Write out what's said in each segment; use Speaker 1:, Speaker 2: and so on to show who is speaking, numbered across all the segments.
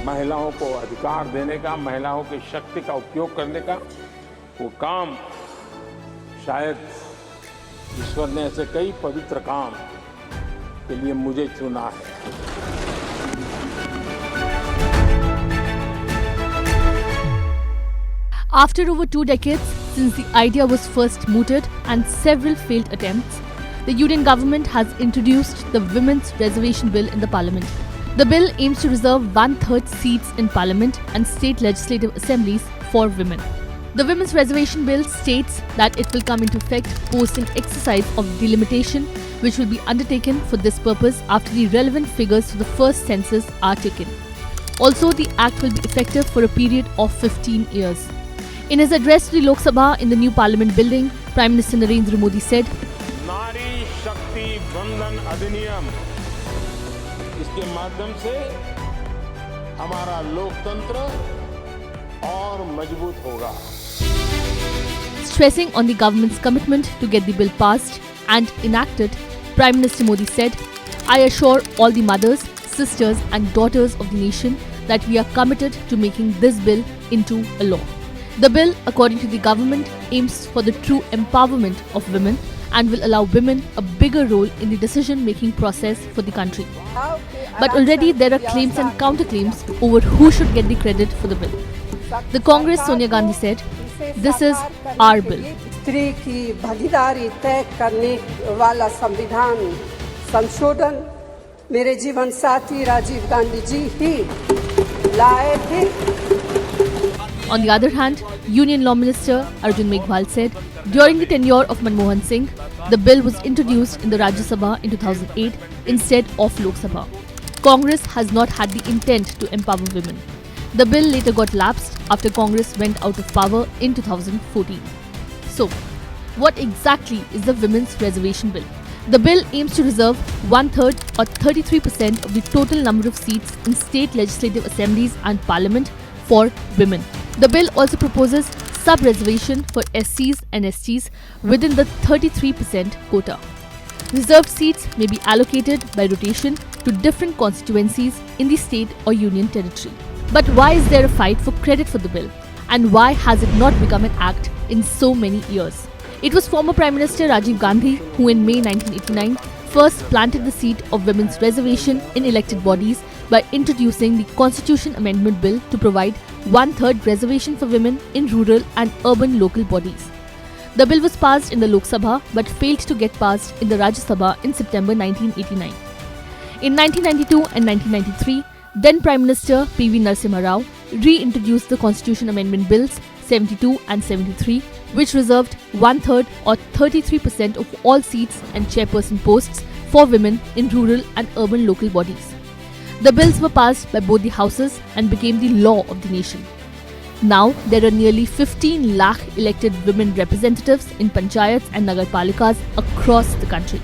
Speaker 1: महिलाओं को अधिकार देने का, महिलाओं की शक्ति का उपयोग करने का वो काम शायद ईश्वर ने ऐसे कई पवित्र काम के लिए मुझे चुना है।
Speaker 2: After over 2 decades since the idea was first mooted and several failed attempts, the Union government has introduced the Women's Reservation Bill in the Parliament. The bill aims to reserve 1/3 seats in Parliament and state legislative assemblies for women. The Women's Reservation Bill states that it will come into effect post an exercise of delimitation which will be undertaken for this purpose after the relevant figures for the first census are taken. Also, the Act will be effective for a period of 15 years. In his address to the Lok Sabha in the new Parliament building, Prime Minister Narendra Modi said,
Speaker 1: नारी शक्ति वंदन अधिनियम, इसके माध्यम से हमारा लोकतंत्र और मजबूत होगा.
Speaker 2: Stressing on the government's commitment to get the bill passed and enacted, Prime Minister Modi said, I assure all the mothers, sisters and daughters of the nation that we are committed to making this bill into a law. The bill, according to the government, aims for the true empowerment of women and will allow women a bigger role in the decision-making process for the country. But already there are claims and counterclaims over who should get the credit for the bill. The Congress Sonia Gandhi said, this is our bill.
Speaker 3: स्त्री की भागीदारी तय करने वाला संविधान संशोधन मेरे जीवन साथी राजीव गांधी जी ही लाए थे.
Speaker 2: On the other hand, Union Law Minister Arjun Meghwal said, during the tenure of Manmohan Singh, the bill was introduced in the Rajya Sabha in 2008 instead of Lok Sabha. Congress has not had the intent to empower women. The bill later got lapsed after Congress went out of power in 2014. So, what exactly is the Women's Reservation Bill? The bill aims to reserve 1/3 or 33% of the total number of seats in state legislative assemblies and parliament for women. The bill also proposes sub-reservation for SCs and STs within the 33% quota. Reserved seats may be allocated by rotation to different constituencies in the state or union territory. But why is there a fight for credit for the bill? And why has it not become an act in so many years? It was former Prime Minister Rajiv Gandhi who in May 1989 first planted the seed of women's reservation in elected bodies by introducing the Constitution Amendment Bill to provide 1/3 reservation for women in rural and urban local bodies. The bill was passed in the Lok Sabha but failed to get passed in the Rajya Sabha in September 1989. In 1992 and 1993, then Prime Minister P.V. Narasimha Rao reintroduced the Constitution Amendment Bills 72 and 73, which reserved 1/3 or 33% of all seats and chairperson posts for women in rural and urban local bodies. The bills were passed by both the houses and became the law of the nation. Now, there are nearly 15 lakh elected women representatives in panchayats and nagarpalikas across the country.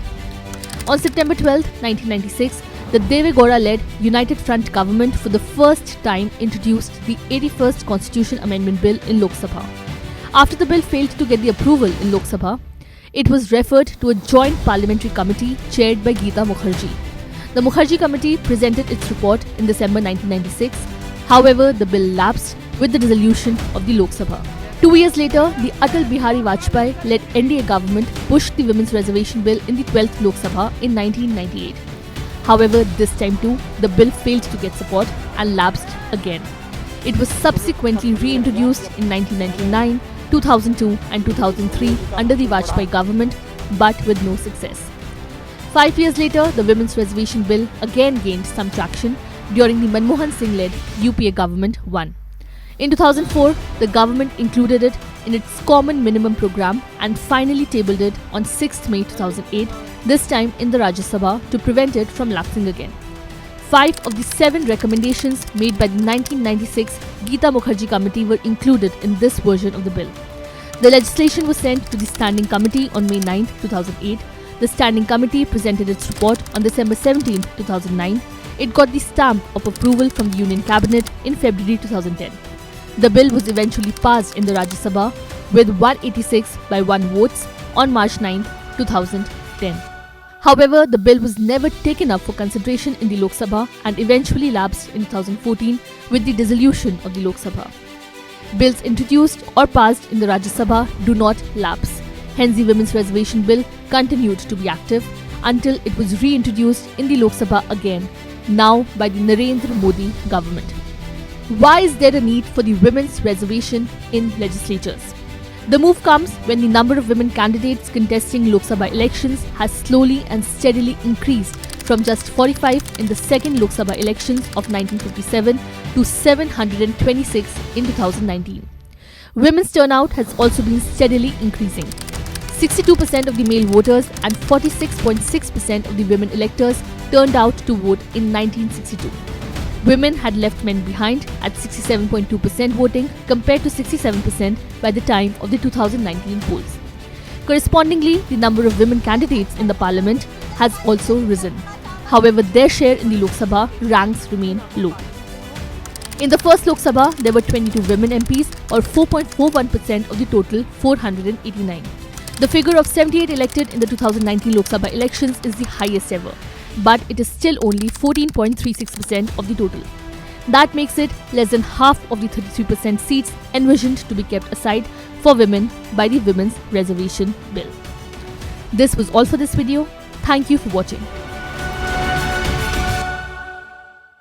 Speaker 2: On September 12, 1996, the Deve Gowda-led United Front government for the first time introduced the 81st Constitution Amendment Bill in Lok Sabha. After the bill failed to get the approval in Lok Sabha, it was referred to a joint parliamentary committee chaired by Geeta Mukherjee. The Mukherjee committee presented its report in December 1996. However, the bill lapsed with the dissolution of the Lok Sabha. 2 years later, the Atal Bihari Vajpayee-led NDA government pushed the Women's Reservation Bill in the 12th Lok Sabha in 1998. However, this time too, the bill failed to get support and lapsed again. It was subsequently reintroduced in 1999, 2002 and 2003 under the Vajpayee government, but with no success. 5 years later, the Women's Reservation Bill again gained some traction during the Manmohan Singh-led UPA government won. In 2004, the government included it in its Common Minimum Programme and finally tabled it on 6th May 2008, this time in the Rajya Sabha to prevent it from lapsing again. 5 of the 7 recommendations made by the 1996 Geeta Mukherjee Committee were included in this version of the bill. The legislation was sent to the Standing Committee on May 9, 2008. The Standing Committee presented its report on December 17, 2009. It got the stamp of approval from the Union Cabinet in February 2010. The bill was eventually passed in the Rajya Sabha with 186 by 1 votes on March 9, 2010. However, the bill was never taken up for consideration in the Lok Sabha and eventually lapsed in 2014 with the dissolution of the Lok Sabha. Bills introduced or passed in the Rajya Sabha do not lapse. Hence, the Women's Reservation Bill continued to be active until it was reintroduced in the Lok Sabha again, now by the Narendra Modi government. Why is there a need for the women's reservation in legislatures? The move comes when the number of women candidates contesting Lok Sabha elections has slowly and steadily increased from just 45 in the second Lok Sabha elections of 1957 to 726 in 2019. Women's turnout has also been steadily increasing. 62% of the male voters and 46.6% of the women electors turned out to vote in 1962. Women had left men behind at 67.2% voting compared to 67% by the time of the 2019 polls. Correspondingly, the number of women candidates in the parliament has also risen. However, their share in the Lok Sabha ranks remain low. In the first Lok Sabha, there were 22 women MPs or 4.41% of the total 489. The figure of 78 elected in the 2019 Lok Sabha elections is the highest ever, but it is still only 14.36% of the total. That makes it less than half of the 33% seats envisioned to be kept aside for women by the Women's Reservation Bill. This was all for this video. Thank you for watching.